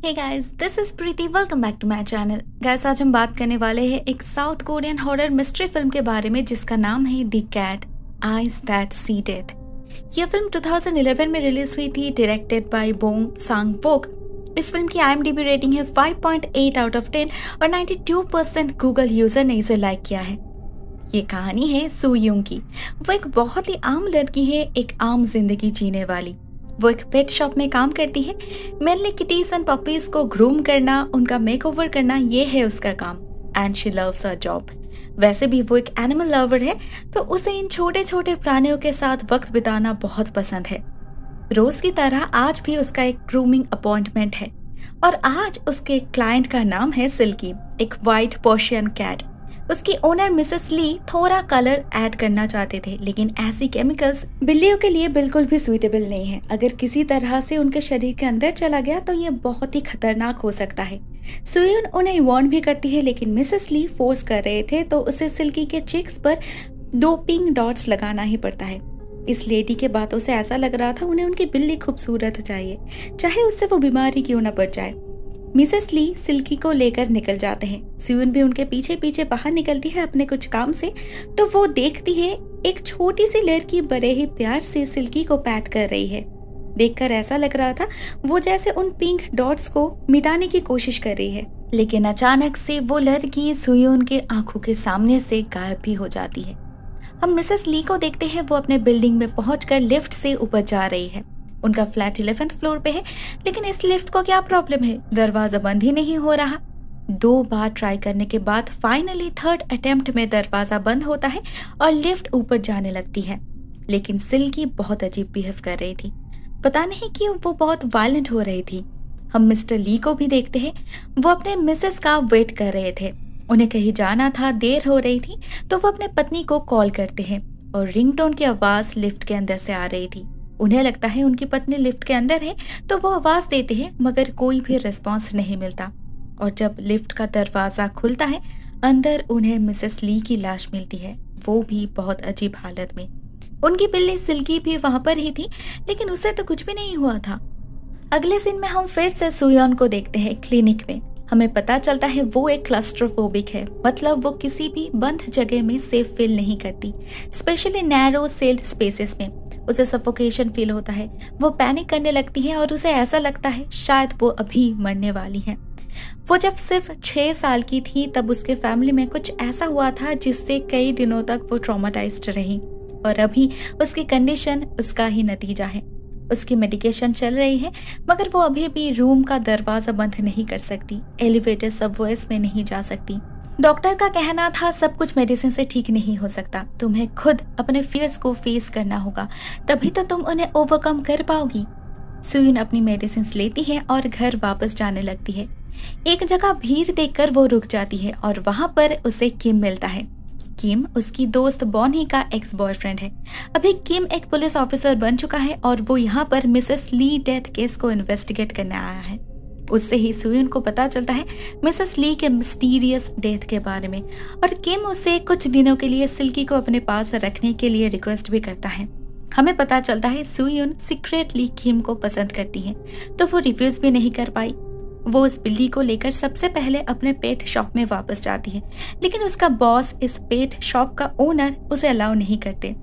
Hey guys, this is Preeti. Welcome back to my channel. Guys, आज हम बात करने वाले हैं एक South Korean horror mystery film के बारे में जिसका नाम है the cat eyes that see death. यह फिल्म 2011 में रिलीज हुई थी, डायरेक्टेड बाय बोंग सांग-वोक। इस फिल्म की IMDb रेटिंग है 5.8 आउट ऑफ 10 और 92% गूगल यूजर ने इसे लाइक किया है। ये कहानी है सू यूंग की। वो एक बहुत ही आम लड़की है, एक आम जिंदगी जीने वाली। वो एक पेट शॉप में काम करती है। मेनली किटीज एंड पपीज को ग्रूम करना, उनका मेकओवर करना, ये है उसका काम। And she loves her job. वैसे भी वो एक एनिमल लवर है, तो उसे इन छोटे छोटे प्राणियों के साथ वक्त बिताना बहुत पसंद है। रोज की तरह आज भी उसका एक ग्रूमिंग अपॉइंटमेंट है और आज उसके क्लाइंट का नाम है सिल्की, एक व्हाइट पर्शियन कैट। उसकी ओनर मिसेस ली थोड़ा कलर ऐड करना चाहते थे, लेकिन ऐसी केमिकल्स बिल्लियों के लिए बिल्कुल भी सुइटेबल नहीं है। अगर किसी तरह से उनके शरीर के अंदर चला गया तो ये बहुत ही खतरनाक हो सकता है। सुयन उन्हें वार्न भी करती है, लेकिन मिसेस ली फोर्स कर रहे थे तो उसे सिल्की के चिक्स पर 2 पिंक डॉट्स लगाना ही पड़ता है। इस लेडी के बातों से ऐसा लग रहा था उन्हें उनकी बिल्ली खूबसूरत चाहिए, चाहे उससे वो बीमारी क्यों न पड़ जाए। मिसेस ली सिल्की को लेकर निकल जाते हैं। सुयन भी उनके पीछे पीछे बाहर निकलती है अपने कुछ काम से, तो वो देखती है एक छोटी सी लड़की बड़े ही प्यार से सिल्की को पैट कर रही है। देखकर ऐसा लग रहा था वो जैसे उन पिंक डॉट्स को मिटाने की कोशिश कर रही है, लेकिन अचानक से वो लड़की सुयन के आंखों के सामने से गायब भी हो जाती है। हम मिसेस ली को देखते हैं, वो अपने बिल्डिंग में पहुंचकर लिफ्ट से ऊपर जा रही है। उनका फ्लैट 11th फ्लोर पे है, लेकिन इस लिफ्ट को क्या प्रॉब्लम है, दरवाजा बंद ही नहीं हो रहा। 2 बार ट्राई करने के बाद फाइनली 3rd अटेम्प्ट में दरवाजा बंद होता है और लिफ्ट ऊपर जाने लगती है। लेकिन सिल्की बहुत अजीब बिहेव कर रही थी, पता नहीं क्यों वो बहुत वायलेंट हो रही थी। हम मिस्टर ली को भी देखते हैं, वो अपने मिसेस का वेट कर रहे थे। उन्हें कहीं जाना था, देर हो रही थी, तो वो अपने पत्नी को कॉल करते हैं और रिंगटोन की आवाज लिफ्ट के अंदर से आ रही थी। उन्हें लगता है उनकी पत्नी लिफ्ट के अंदर है, तो वो आवाज देते हैं, मगर कोई भी रिस्पॉन्स नहीं मिलता। और जब लिफ्ट का दरवाजा खुलता है, अंदर उन्हें मिसेस ली की लाश मिलती है, वो भी बहुत अजीब हालत में। उनकी बिल्ली सिल्की भी वहां पर ही थी, लेकिन उससे तो कुछ भी नहीं हुआ था। अगले सीन में हम फिर से सुयन को देखते हैं क्लिनिक में। हमें पता चलता है वो एक क्लस्ट्रोफोबिक है, मतलब वो किसी भी बंद जगह में सेफ फील नहीं करती, स्पेशली नैरो सेल्ड स्पेसेस में। उसे सफोकेशन फील होता है, वो पैनिक करने लगती है और उसे ऐसा लगता है शायद वो अभी मरने वाली है। वो जब सिर्फ 6 साल की थी तब उसके फैमिली में कुछ ऐसा हुआ था जिससे कई दिनों तक वो ट्रॉमाटाइज्ड रही, और अभी उसकी कंडीशन उसका ही नतीजा है। उसकी मेडिकेशन चल रही है, मगर वो अभी भी रूम का दरवाजा बंद नहीं कर सकती, एलिवेटर सबवेज में नहीं जा सकती। डॉक्टर का कहना था सब कुछ मेडिसिन से ठीक नहीं हो सकता, तुम्हें खुद अपने फियर्स को फेस करना होगा, तभी तो तुम उन्हें ओवरकम कर पाओगी। सुयन अपनी मेडिसिन लेती है और घर वापस जाने लगती है। एक जगह भीड़ देखकर वो रुक जाती है और वहां पर उसे किम मिलता है। किम उसकी दोस्त बॉनी का एक्स बॉयफ्रेंड है। अभी किम एक पुलिस ऑफिसर बन चुका है और वो यहाँ पर मिसेस ली डेथ केस को इन्वेस्टिगेट करने आया है। उससे ही सुयन को पता चलता है मिसेस ली के मिस्टीरियस डेथ के बारे में, और किम उससे कुछ दिनों के लिए सिल्की को अपने पास रखने के लिए रिक्वेस्ट भी करता है। हमें पता चलता है सुयन सीक्रेटली किम को पसंद करती है, तो वो रिफ्यूज भी नहीं कर पाई। वो उस बिल्ली को लेकर सबसे पहले अपने पेट शॉप में वापस जाती है, लेकिन उसका बॉस, इस पेट शॉप का ओनर, उसे अलाउ नहीं करते।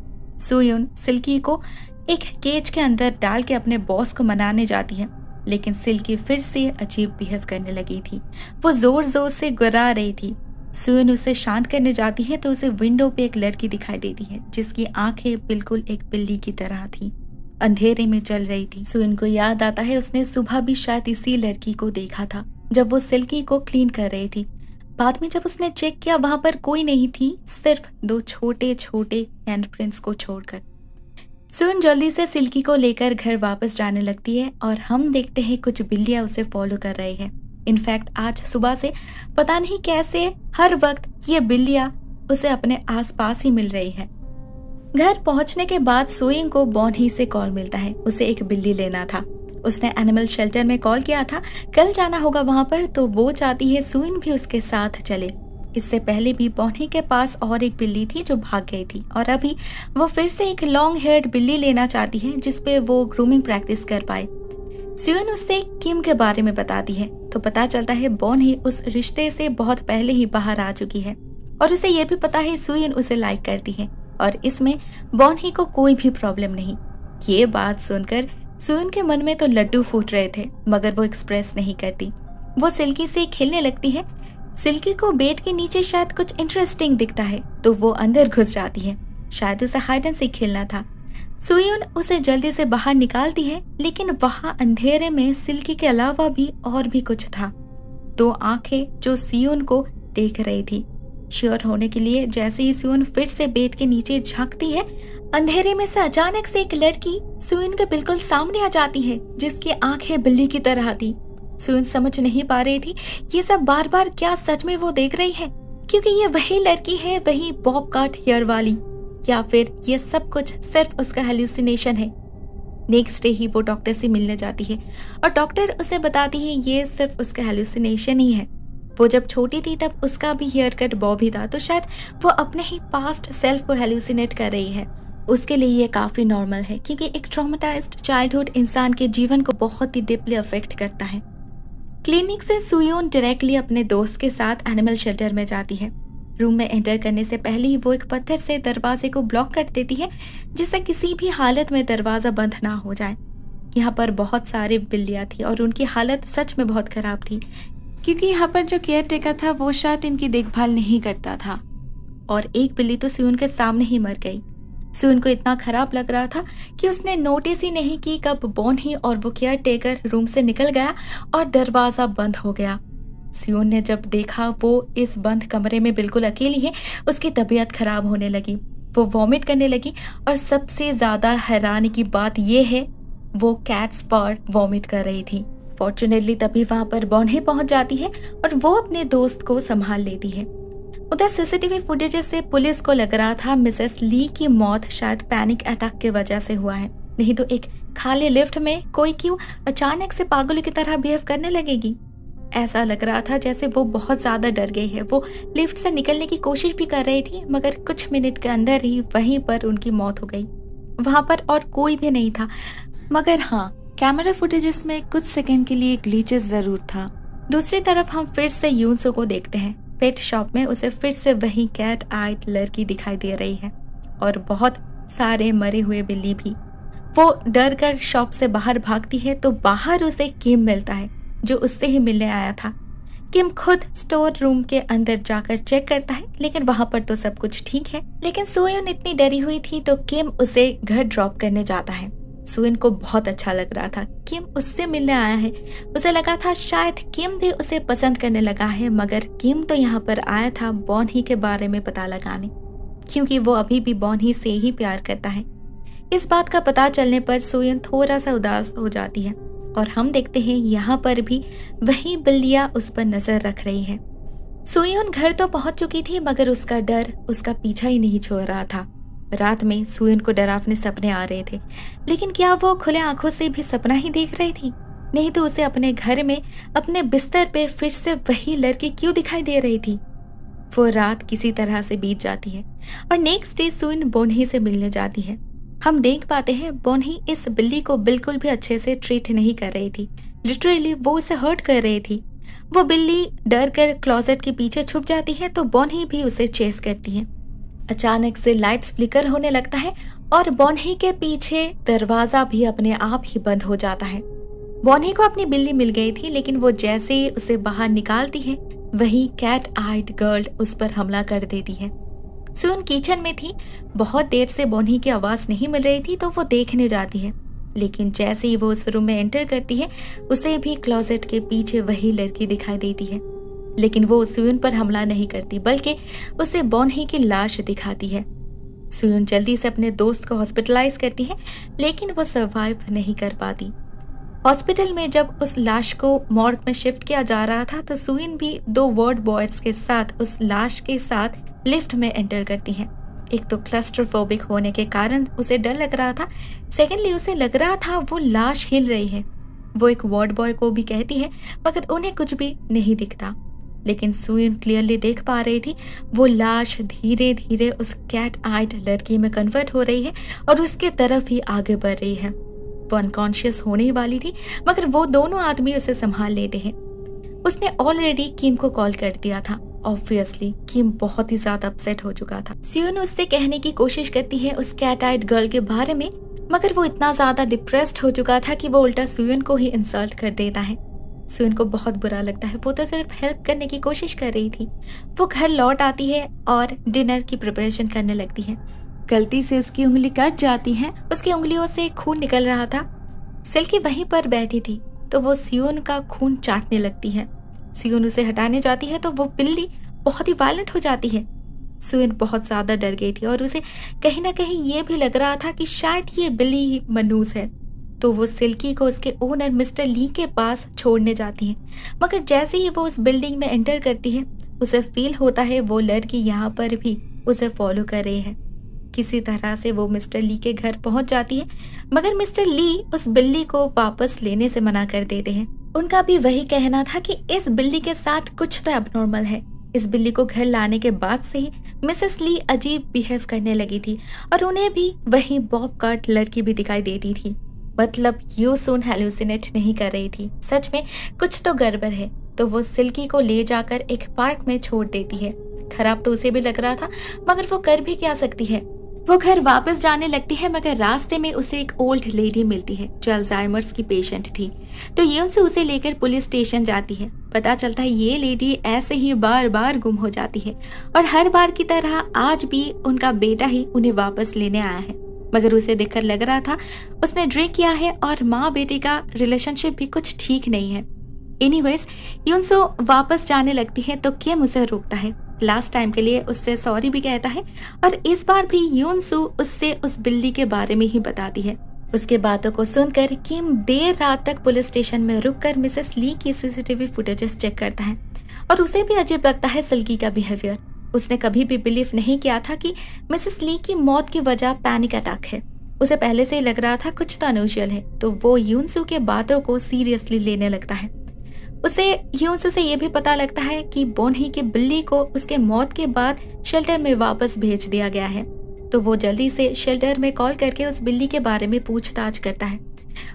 सुयन सिल्की को एक केज के अंदर डाल के अपने बॉस को मनाने जाती है, लेकिन सिल्की फिर से अजीब बिहेव करने लगी थी। वो जोर जोर से गुर्रा रही थी। सुयन उसे शांत करने जाती है तो उसे विंडो पे एक लड़की दिखाई देती है जिसकी आंखें बिल्कुल एक बिल्ली की तरह थी, अंधेरे में चल रही थी। सुयन को याद आता है उसने सुबह भी शायद इसी लड़की को देखा था जब वो सिल्की को क्लीन कर रही थी। बाद में जब उसने चेक किया वहां पर कोई नहीं थी, सिर्फ 2 छोटे छोटे हैंडप्रिंट्स को छोड़कर। सुयन जल्दी से सिल्की को लेकर घर वापस जाने लगती है और हम देखते हैं कुछ बिल्लियां उसे फॉलो कर रहे हैं। इनफैक्ट आज सुबह से पता नहीं कैसे हर वक्त ये बिल्लियां उसे अपने आसपास ही मिल रही है। घर पहुंचने के बाद सुयन को बॉनी से कॉल मिलता है, उसे एक बिल्ली लेना था। उसने एनिमल शेल्टर में कॉल किया था, कल जाना होगा वहां पर, तो वो चाहती है सुयन भी उसके साथ चले। इससे पहले भी बॉनी के पास और एक बिल्ली थी जो भाग गई थी, और अभी वो फिर से एक लॉन्ग हेयर्ड बिल्ली लेना चाहती है जिसपे वो ग्रूमिंग प्रैक्टिस कर पाए। सुयन उससे किम के बारे में बताती है तो पता चलता है बॉन ही उस रिश्ते से बहुत पहले ही बाहर आ चुकी है और उसे ये भी पता है सुयन उसे लाइक करती है और इसमें बॉन ही को कोई भी प्रॉब्लम नहीं। ये बात सुनकर सुयन के मन में तो लड्डू फूट रहे थे मगर वो एक्सप्रेस नहीं करती। वो सिल्की से खेलने लगती है। सिल्की को बेड के नीचे शायद कुछ इंटरेस्टिंग दिखता है तो वो अंदर घुस जाती है। शायद उसे हाइड एंड सीक खेलना था। सुयन उसे जल्दी से बाहर निकालती है लेकिन वहां अंधेरे में सिल्की के अलावा भी और भी कुछ था। 2 आंखें जो सुयन को देख रही थी। श्योर होने के लिए जैसे ही सुयन फिर से बेड के नीचे झांकती है, अंधेरे में से अचानक से एक लड़की सुयन के बिल्कुल सामने आ जाती है जिसकी आंखें बिल्ली की तरह थी। सुयन समझ नहीं पा रही थी ये सब बार बार क्या सच में वो देख रही है, क्योंकि ये वही लड़की है, वही बॉब कट हेयर वाली, या फिर ये सब कुछ सिर्फ उसका हेलुसिनेशन है। नेक्स्ट डे ही वो डॉक्टर से मिलने जाती है और डॉक्टर उसे बताती है ये सिर्फ उसका हेलुसिनेशन ही है। वो जब छोटी थी तब उसका भी हेयर कट बॉब ही था तो शायद वो अपने ही पास्ट सेल्फ को हेलुसिनेट कर रही है। उसके लिए ये काफी नॉर्मल है क्योंकि एक ट्रॉमेटाइज्ड चाइल्डहुड इंसान के जीवन को बहुत ही डीपली अफेक्ट करता है। क्लिनिक से सुयन डायरेक्टली अपने दोस्त के साथ एनिमल शेल्टर में जाती है। रूम में एंटर करने से पहले ही वो एक पत्थर से दरवाजे को ब्लॉक कर देती है जिससे किसी भी हालत में दरवाजा बंद ना हो जाए। यहाँ पर बहुत सारे बिल्लियाँ थी और उनकी हालत सच में बहुत खराब थी क्योंकि यहाँ पर जो केयर टेकर था वो शायद इनकी देखभाल नहीं करता था और एक बिल्ली तो सुयन के सामने ही मर गई। सुयन को इतना खराब लग रहा था कि उसने नोटिस ही नहीं की कब बॉन ही और वो केयर टेकर रूम से निकल गया और दरवाजा बंद हो गया। सुयन ने जब देखा वो इस बंद कमरे में बिल्कुल अकेली है, उसकी तबीयत खराब होने लगी। वो वॉमिट करने लगी और सबसे ज्यादा हैरानी की बात यह है वो कैट्स पर वॉमिट कर रही थी। फॉर्चुनेटली तभी वहां पर बॉन ही पहुंच जाती है और वो अपने दोस्त को संभाल लेती है। उधर सीसीटीवी फुटेज से पुलिस को लग रहा था मिसेस ली की मौत शायद पैनिक अटैक की वजह से हुआ है, नहीं तो एक खाली लिफ्ट में कोई क्यों अचानक से पागल की तरह बिहेव करने लगेगी। ऐसा लग रहा था जैसे वो बहुत ज्यादा डर गई है। वो लिफ्ट से निकलने की कोशिश भी कर रही थी मगर कुछ मिनट के अंदर ही वहीं पर उनकी मौत हो गई। वहां पर और कोई भी नहीं था मगर हाँ, कैमरा फुटेजेस में कुछ सेकंड के लिए ग्लिचेस जरूर था। दूसरी तरफ हम फिर से यूनसो को देखते हैं। पेट शॉप में उसे फिर से वही कैट आइड लड़की दिखाई दे रही है और बहुत सारे मरे हुए बिल्ली भी। वो डर कर शॉप से बाहर भागती है तो बाहर उसे किम मिलता है जो उससे ही मिलने आया था। किम खुद स्टोर रूम के अंदर जाकर चेक करता है लेकिन वहां पर तो सब कुछ ठीक है। लेकिन सुयन इतनी डरी हुई थी तो किम उसे घर ड्रॉप करने जाता है। सुयन को बहुत अच्छा लग रहा था, किम उससे मिलने आया है। उसे लगा था शायद किम भी उसे पसंद करने लगा है मगर किम तो यहाँ पर आया था बॉन ही के बारे में पता लगाने, क्योंकि वो अभी भी बॉन ही से ही प्यार करता है। इस बात का पता चलने पर सुयन थोड़ा सा उदास हो जाती है और हम देखते हैं यहाँ पर भी वही बिल्लियाँ उस पर नजर रख रही है। सुयन घर तो पहुंच चुकी थी मगर उसका डर उसका पीछा ही नहीं छोड़ रहा था। रात में सुयन को डरावने सपने आ रहे थे, लेकिन क्या वो खुले आंखों से भी सपना ही देख रही थी? नहीं तो उसे अपने घर में अपने बिस्तर पे फिर से वही लड़की क्यों दिखाई दे रही थी? वो रात किसी तरह से बीत जाती है और नेक्स्ट डे सुयन बोनही से मिलने जाती है। हम देख पाते हैं बोनही इस बिल्ली को बिल्कुल भी अच्छे से ट्रीट नहीं कर रही थी। लिटरली वो उसे हर्ट कर रही थी। वो बिल्ली डर कर क्लोजेट के पीछे छुप जाती है तो बोनही भी उसे चेस करती है। अचानक से लाइट्स फ्लिकर होने लगता है और बोनही के पीछे दरवाजा भी अपने आप ही बंद हो जाता है। बोनही को अपनी बिल्ली मिल गई थी लेकिन वो जैसे ही उसे बाहर निकालती है वही कैट आइड गर्ल उस पर हमला कर देती है। सुयन किचन में थी, बहुत देर से बोनही की आवाज नहीं मिल रही थी तो वो देखने जाती है, लेकिन जैसे ही वो उस रूम में एंटर करती है उसे भी क्लोजेट के पीछे वही लड़की दिखाई देती है। लेकिन वो सुयन पर हमला नहीं करती बल्कि उसे बोनही की लाश दिखाती है। सुयन जल्दी से अपने दोस्त को हॉस्पिटलाइज करती है लेकिन वो सरवाइव नहीं कर पाती। हॉस्पिटल में जब उस लाश को मॉर्ग में शिफ्ट किया जा रहा था तो सुयन भी 2 वार्ड बॉयज के साथ उस लाश के साथ लिफ्ट में एंटर करती है। एक तो क्लस्ट्रोफोबिक होने के कारण उसे डर लग रहा था, सेकेंडली उसे लग रहा था वो लाश हिल रही है। वो एक वार्ड बॉय को भी कहती है मगर उन्हें कुछ भी नहीं दिखता, लेकिन सुयन क्लियरली देख पा रही थी वो लाश धीरे धीरे उस कैट आइड लड़की में कन्वर्ट हो रही है और उसके तरफ ही आगे बढ़ रही है। वो अनकॉन्शियस होने ही वाली थी, मगर वो दोनों आदमी उसे संभाल लेते हैं। उसने ऑलरेडी किम को कॉल कर दिया था। ऑब्वियसली किम बहुत ही ज्यादा अपसेट हो चुका था। सुयन उससे कहने की कोशिश करती है उस कैट आइड गर्ल के बारे में, मगर वो इतना ज्यादा डिप्रेस्ड हो चुका था कि वो उल्टा सुयन को ही इंसल्ट कर देता है। सुयन को बहुत बुरा लगता है, वो तो सिर्फ हेल्प करने की कोशिश कर रही थी। वो घर लौट आती है और डिनर की प्रिपरेशन करने लगती है। गलती से उसकी उंगली कट जाती है, उसकी उंगलियों से खून निकल रहा था। सिल्की वहीं पर बैठी थी तो वो सुयन का खून चाटने लगती है। सुयन उसे हटाने जाती है तो वो बिल्ली बहुत ही वायलेंट हो जाती है। सुयन बहुत ज्यादा डर गई थी और उसे कहीं ना कहीं ये भी लग रहा था कि शायद ये बिल्ली ही मनूस है। तो वो सिल्की को उसके ओनर मिस्टर ली के पास छोड़ने जाती है, मगर जैसे ही वो उस बिल्डिंग में एंटर करती है उसे फील होता है वो लड़की यहाँ पर भी उसे फॉलो कर रही है। किसी तरह से वो मिस्टर ली के घर पहुंच जाती है, मगर मिस्टर ली उस बिल्ली को वापस लेने से मना कर देते हैं। उनका भी वही कहना था कि इस बिल्ली के साथ कुछ तो एबनॉर्मल है। इस बिल्ली को घर लाने के बाद से ही मिसेस ली अजीब बिहेव करने लगी थी और उन्हें भी वही बॉब कट लड़की भी दिखाई देती थी। मतलब यू सुन हेलुसिनेट नहीं कर रही थी, सच में कुछ तो गड़बड़ है। तो वो सिल्की को ले जाकर एक पार्क में छोड़ देती है। खराब तो उसे भी लग रहा था, मगर वो कर भी क्या सकती है। वो घर वापस जाने लगती है, मगर रास्ते में उसे एक ओल्ड लेडी मिलती है जो अल्जाइमर्स की पेशेंट थी। तो यून से उसे लेकर पुलिस स्टेशन जाती है। पता चलता है ये लेडी ऐसे ही बार बार गुम हो जाती है और हर बार की तरह आज भी उनका बेटा ही उन्हें वापस लेने आया है। मगर उसे देखकर लग रहा था उसने ड्रिंक किया है और माँ बेटे का रिलेशनशिप भी कुछ ठीक नहीं है। एनीवेज यूनसो वापस जाने लगती है तो किम उसे रोकता है। लास्ट टाइम के लिए उससे सॉरी भी कहता है और इस बार भी यूनसू उससे उस बिल्ली के बारे में ही बताती है। उसके बातों को सुनकर किम देर रात तक पुलिस स्टेशन में रुककर मिसेस ली की सीसीटीवी फुटेजेस चेक करता है और उसे भी अजीब लगता है सिल्की का बिहेवियर। उसने कभी भी बिलीव नहीं किया था कि मिसेस ली की मौत की वजह पैनिक अटैक है। उसे पहले से ही लग रहा था कुछ तो अनयूजुअल है, तो वो यूनसू के बातों को सीरियसली लेने लगता है। उसे यूनसू से ये भी पता लगता है कि बोनही की बिल्ली को उसके मौत के बाद शेल्टर में वापस भेज दिया गया है। तो वो जल्दी से शेल्टर में कॉल करके उस बिल्ली के बारे में पूछताछ करता है।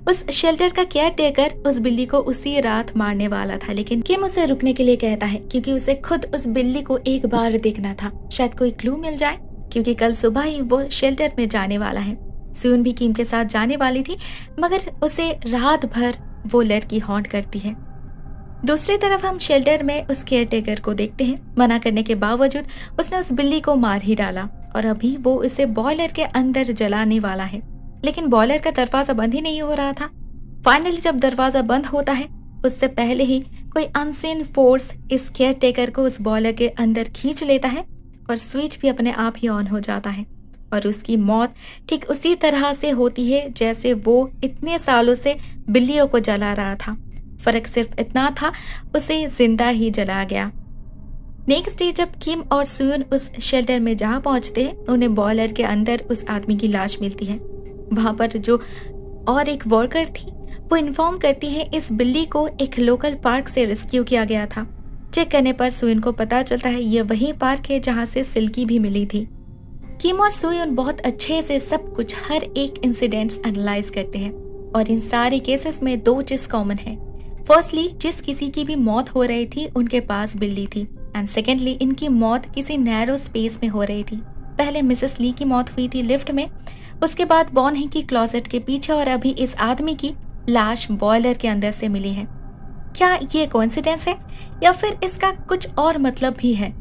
उस शेल्टर का केयर टेकर उस बिल्ली को उसी रात मारने वाला था, लेकिन किम उसे रुकने के लिए कहता है क्योंकि उसे खुद उस बिल्ली को एक बार देखना था, शायद कोई क्लू मिल जाए, क्योंकि कल सुबह ही वो शेल्टर में जाने वाला है। सुन भी किम के साथ जाने वाली थी, मगर उसे रात भर वो लड़की हॉन्ट करती है। दूसरी तरफ हम शेल्टर में उस केयर टेकर को देखते हैं। मना करने के बावजूद उसने उस बिल्ली को मार ही डाला और अभी वो इसे बॉयलर के अंदर जलाने वाला है, लेकिन बॉयलर का दरवाजा बंद ही नहीं हो रहा था। फाइनली जब दरवाजा बंद होता है उससे पहले ही कोई अनसीन फोर्स इस केयर टेकर को उस बॉयलर के अंदर खींच लेता है और स्विच भी अपने आप ही ऑन हो जाता है और उसकी मौत ठीक उसी तरह से होती है जैसे वो इतने सालों से बिल्लियों को जला रहा था। फर्क सिर्फ इतना था, उसे जिंदा ही जला गया। नेक्स्ट डे जब किम और सुयन उस शेल्टर में जहाँ पहुंचते हैं, उन्हें बॉयलर के अंदर उस आदमी की लाश मिलती है। वहां पर जो और एक वर्कर थी वो इन्फॉर्म करती है इस बिल्ली को एक लोकल पार्क से रेस्क्यू किया गया था। चेक करने पर सुयन को पता चलता है ये वही पार्क है जहाँ से सिल्की भी मिली थी। किम और सुयन बहुत अच्छे से सब कुछ हर एक इंसिडेंट्स एनालाइज करते हैं और इन सारे केसेस में दो चीज कॉमन है। फर्स्टली जिस किसी की भी मौत हो रही थी उनके पास बिल्ली थी, एंड सेकेंडली इनकी मौत किसी नैरो स्पेस में हो रही थी। पहले मिसेस ली की मौत हुई थी लिफ्ट में, उसके बाद बॉनही की क्लोजेट के पीछे और अभी इस आदमी की लाश बॉयलर के अंदर से मिली है। क्या ये कोइंसिडेंस है या फिर इसका कुछ और मतलब भी है?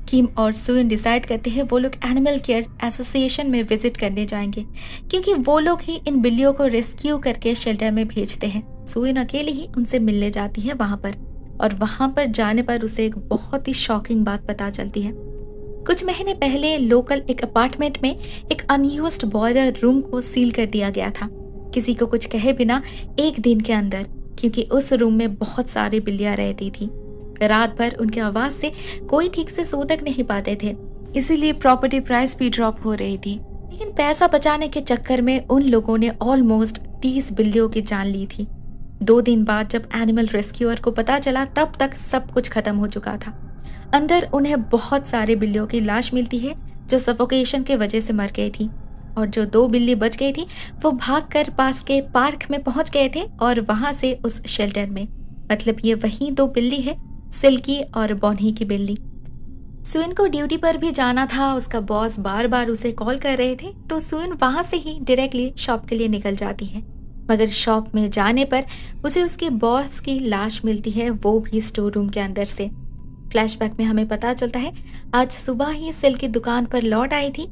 किम और सुयन डिसाइड करते हैं वो लोग एनिमल केयर एसोसिएशन में विजिट करने जाएंगे, क्योंकि वो लोग ही इन बिल्लियों को रेस्क्यू करके शेल्टर में भेजते हैं। सुयन अकेले ही उनसे मिलने जाती है वहां पर, और वहां पर जाने पर उसे एक बहुत ही शॉकिंग बात पता चलती है। कुछ महीने पहले लोकल एक अपार्टमेंट में एक अनयूज्ड बॉयलर रूम को सील कर दिया गया था, किसी को कुछ कहे बिना एक दिन के अंदर, क्योंकि उस रूम में बहुत सारी बिल्लियां रहती थी। रात भर उनकी आवाज से कोई ठीक से सो तक नहीं पाते थे, इसीलिए प्रॉपर्टी प्राइस भी ड्रॉप हो रही थी। लेकिन पैसा बचाने के चक्कर में उन लोगों ने ऑलमोस्ट 30 बिल्लियों की जान ली थी। 2 दिन बाद जब एनिमल रेस्क्यूअर को पता चला तब तक सब कुछ खत्म हो चुका था। अंदर उन्हें बहुत सारे बिल्लियों की लाश मिलती है जो सफोकेशन के वजह से मर गई थी, और जो 2 बिल्ली बच गई थी वो भागकर पास के पार्क में पहुंच गए थे और वहां से उस शेल्टर में। मतलब ये वही 2 बिल्ली है, सिल्की और बॉनी की बिल्ली। सुइन को ड्यूटी पर भी जाना था, उसका बॉस बार बार उसे कॉल कर रहे थे, तो सुइन वहां से ही डायरेक्टली शॉप के लिए निकल जाती है। मगर शॉप में जाने पर उसे उसके बॉस की लाश मिलती है, वो भी स्टोर रूम के अंदर से। फ्लैशबैक में हमें पता चलता है आज सुबह ही सिल्की दुकान पर लौट आई थी।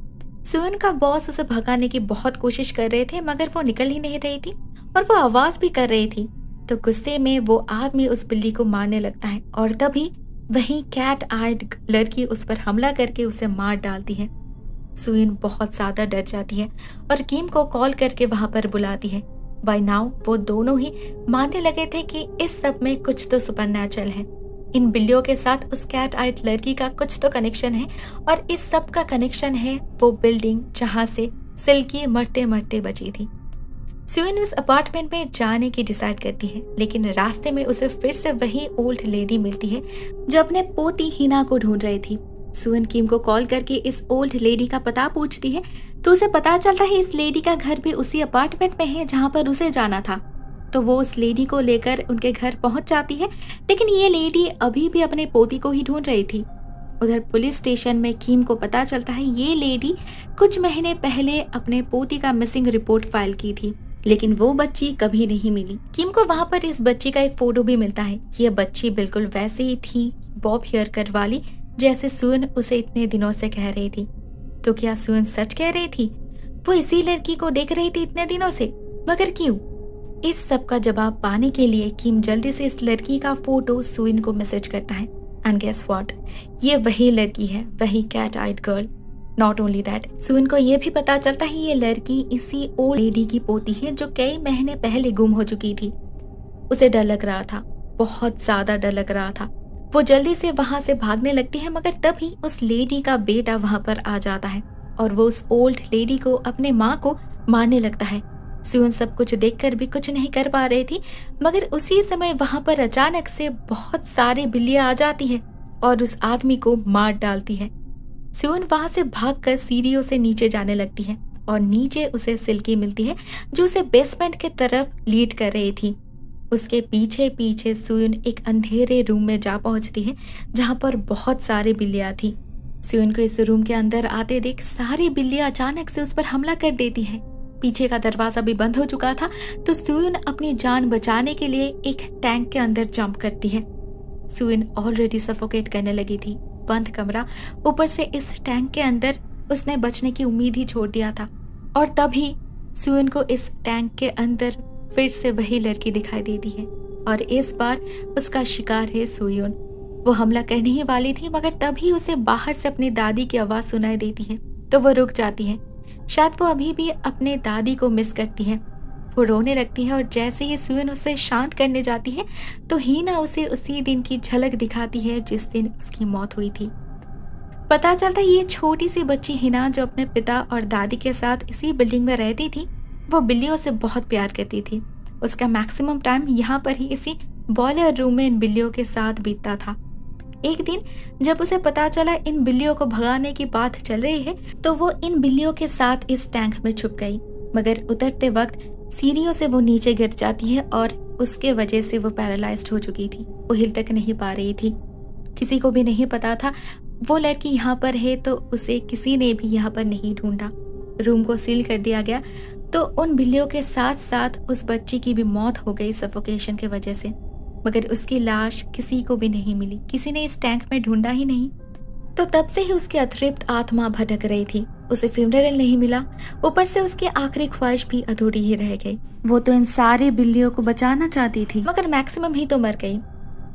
सुइन का बॉस उसे भगाने की बहुत कोशिश कर रहे थे मगर वो निकल ही नहीं रही थी और वो आवाज भी कर रही थी। तो गुस्से में वो आदमी उस बिल्ली को मारने लगता है और तभी वहीं कैट आइड लड़की उस पर हमला करके उसे मार डालती है। सुइन बहुत ज्यादा डर जाती है और किम को कॉल करके वहां पर बुलाती है। बाय नाउ वो दोनों ही मानने लगे थे कि इस सब में कुछ तो सुपरनैचुरल है। इन बिल्लियों के साथ उस कैट आइड लड़की का कुछ तो कनेक्शन है और इस सब का कनेक्शन है वो बिल्डिंग जहां से सिल्की मरते मरते बची थी। सुइन उस अपार्टमेंट में जाने की डिसाइड करती है, लेकिन रास्ते में उसे फिर से वही ओल्ड लेडी मिलती है जो अपने पोती हिना को ढूंढ रही थी। सुइन किम को कॉल करके इस ओल्ड लेडी का पता पूछती है तो उसे पता चलता है इस लेडी का घर भी उसी अपार्टमेंट में है जहां पर उसे जाना था। तो वो उस लेडी को लेकर उनके घर पहुंच जाती है, लेकिन ये लेडी अभी भी अपने पोती को ही ढूंढ रही थी। उधर पुलिस स्टेशन में किम को पता चलता है ये लेडी कुछ महीने पहले अपने पोती का मिसिंग रिपोर्ट फाइल की थी, लेकिन वो बच्ची कभी नहीं मिली। किम को वहां पर इस बच्ची का एक फोटो भी मिलता है। ये बच्ची बिल्कुल वैसे ही थी, बॉब हेयर कट वाली, जैसे सुइन उसे इतने दिनों से कह रही थी। तो क्या सुइन सच कह रही थी? वो इसी लड़की को देख रही थी इतने दिनों से, मगर क्यों? इस सब का जवाब पाने के लिए किम जल्दी से इस लड़की का फोटो सुइन को मैसेज करता है। एंड गेस व्हाट, ये वही लड़की है, वही cat eyed girl. Not only that, सुइन को ये भी पता चलता है ये लड़की इसी ओल्ड लेडी की पोती है जो कई महीने पहले गुम हो चुकी थी। उसे डर लग रहा था, बहुत ज्यादा डर लग रहा था। वो जल्दी से वहां से भागने लगती है, मगर तभी उस लेडी का बेटा वहां पर आ जाता है और वो उस ओल्ड लेडी को, अपने माँ को मारने लगता है। सुइन सब कुछ देखकर भी कुछ नहीं कर पा रही थी, मगर उसी समय वहां पर अचानक से बहुत सारी बिल्लियां आ जाती है और उस आदमी को मार डालती है। सुइन वहां से भागकर सीढ़ियों से नीचे जाने लगती है और नीचे उसे सिल्की मिलती है जो उसे बेसमेंट के तरफ लीड कर रही थी। उसके पीछे पीछे सुइन एक अंधेरे रूम में जा पहुंचती है जहां पर बहुत सारी बिल्लियां थी। सुइन को इस रूम के अंदर आते देख सारी बिल्लियां अचानक से उस पर हमला कर देती है। पीछे का दरवाजा भी बंद हो चुका था, तो सुइन अपनी जान बचाने के लिए एक टैंक के अंदर जंप करती है। सुइन ऑलरेडी सफोकेट करने लगी थी। बंद कमरा, ऊपर से इस टैंक के अंदर उसने बचने की उम्मीद ही छोड़ दिया था। और तभी सुइन को इस टैंक के अंदर फिर से वही लड़की दिखाई देती है और इस बार उसका शिकार है सुइन। वो हमला करने ही वाली थी, मगर तभी उसे बाहर से अपनी दादी की आवाज सुनाई देती है, तो वो रुक जाती है। शायद वो अभी भी अपने दादी को मिस करती है। वो रोने लगती है और जैसे ही सुइन उसे शांत करने जाती है तो हीना उसे उसी दिन की झलक दिखाती है जिस दिन उसकी मौत हुई थी। पता चलता है ये छोटी सी बच्ची हिना जो अपने पिता और दादी के साथ इसी बिल्डिंग में रहती थी, वो बिल्लियों से बहुत प्यार करती थी। उसका मैक्सिमम टाइम यहाँ पर ही इसी बॉयलर रूम में इन बिल्लियों के साथ बीतता था। एक दिन जब उसे पता चला इन बिल्लियों को भगाने की बात चल रही है, तो वो इन बिल्लियों के साथ इस टैंक में छुप गई, मगर उतरते वक्त सीढ़ियों से वो नीचे गिर जाती है और उसके वजह से वो पैरालाइज्ड हो चुकी थी। वो हिल तक नहीं पा रही थी। किसी को भी नहीं पता था वो लड़की यहाँ पर है, तो उसे किसी ने भी यहाँ पर नहीं ढूंढा। रूम को सील कर दिया गया, तो उन बिल्लियों के साथ साथ उस बच्ची की भी मौत हो गई सफोकेशन की वजह से, मगर उसकी लाश किसी को भी नहीं मिली। किसी ने इस टैंक में ढूंढा ही नहीं। तो तब से ही उसकी अतृप्त आत्मा भटक रही थी। उसे फ्यूनरल नहीं मिला, ऊपर से उसकी आखिरी ख्वाहिश भी अधूरी ही रह गई। वो तो इन सारी बिल्लियों को बचाना चाहती थी, मगर मैक्सिमम ही तो मर गई।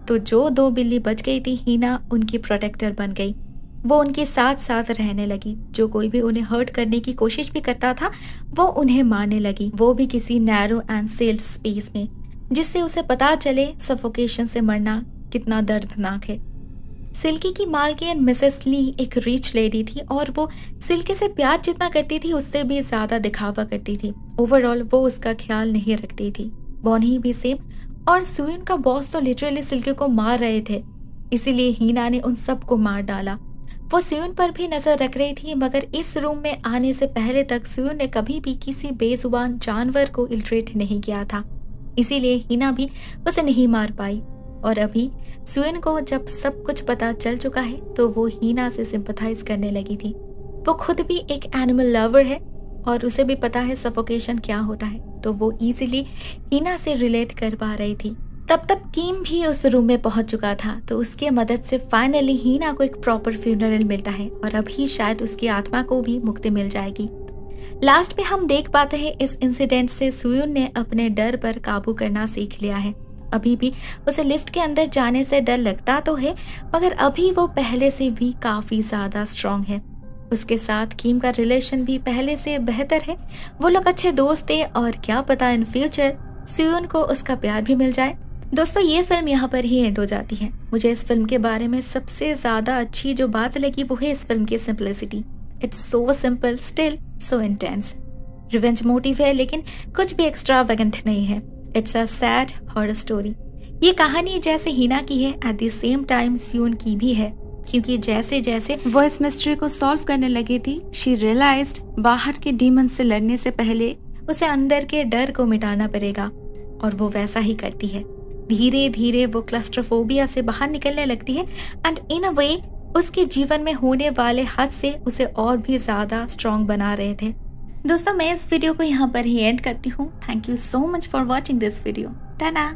तो जो 2 बिल्ली बच गई थी, हीना उनकी प्रोटेक्टर बन गई। वो उनके साथ साथ रहने लगी। जो कोई भी उन्हें हर्ट करने की कोशिश भी करता था, वो उन्हें मारने लगी, वो भी किसी नैरो एंड सेल्ड स्पेस में, जिससे उसे पता चले सफोकेशन से मरना कितना दर्दनाक है। सिल्की की मालकिन मिसेस ली एक रिच लेडी थी और वो सिल्की से प्यार जितना करती थी उससे भी ज्यादा दिखावा करती थी। ओवरऑल वो उसका ख्याल नहीं रखती थी। बॉनी भी सेम। और सुइन का बॉस तो लिटरली सिल्की को मार रहे थे, इसीलिए हीना ने उन सबको मार डाला। वो सुयुन पर भी नजर रख रही थी, मगर इस रूम में आने से पहले तक सुयुन ने कभी भी किसी बेजुबान जानवर को इल्ट्रेट नहीं किया था, इसीलिए हिना भी उसे नहीं मार पाई। और अभी सुयुन को जब सब कुछ पता चल चुका है तो वो हिना से सिंपथाइज करने लगी थी। वो खुद भी एक एनिमल लवर है और उसे भी पता है सफोकेशन क्या होता है, तो वो इजीली हिना से रिलेट कर पा रही थी। तब किम भी उस रूम में पहुंच चुका था, तो उसके मदद से फाइनली हिना को एक प्रॉपर फ्यूनरल मिलता है और अभी शायद उसकी आत्मा को भी मुक्ति मिल जाएगी। लास्ट में हम देख पाते हैं इस इंसिडेंट से सुयुन ने अपने डर पर काबू करना सीख लिया है। अभी भी उसे लिफ्ट के अंदर जाने से डर लगता तो है, मगर अभी वो पहले से भी काफी ज्यादा स्ट्रांग है। उसके साथ किम का रिलेशन भी पहले से बेहतर है, वो लोग अच्छे दोस्त थे और क्या पता इन फ्यूचर सुयुन को उसका प्यार भी मिल जाए। दोस्तों, ये फिल्म यहाँ पर ही एंड हो जाती है। मुझे इस फिल्म के बारे में सबसे ज्यादा अच्छी जो बात लगी वो है इस फिल्म की simplicity. It's so simple still so intense. Revenge motive है लेकिन कुछ भी एक्स्ट्रावेगेंट नहीं है। It's a sad horror story. ये कहानी जैसे हिना की है एट द सेम टाइम सुयुन की भी है, क्योंकि जैसे जैसे वो इस मिस्ट्री को सॉल्व करने लगी थी, शी रियलाइज्ड बाहर के डीमन से लड़ने से पहले उसे अंदर के डर को मिटाना पड़ेगा, और वो वैसा ही करती है। धीरे धीरे वो क्लस्ट्रोफोबिया से बाहर निकलने लगती है एंड इन अ वे उसके जीवन में होने वाले हादसे उसे और भी ज्यादा स्ट्रॉन्ग बना रहे थे। दोस्तों, मैं इस वीडियो को यहाँ पर ही एंड करती हूँ। Thank you so much for watching this video. Tata.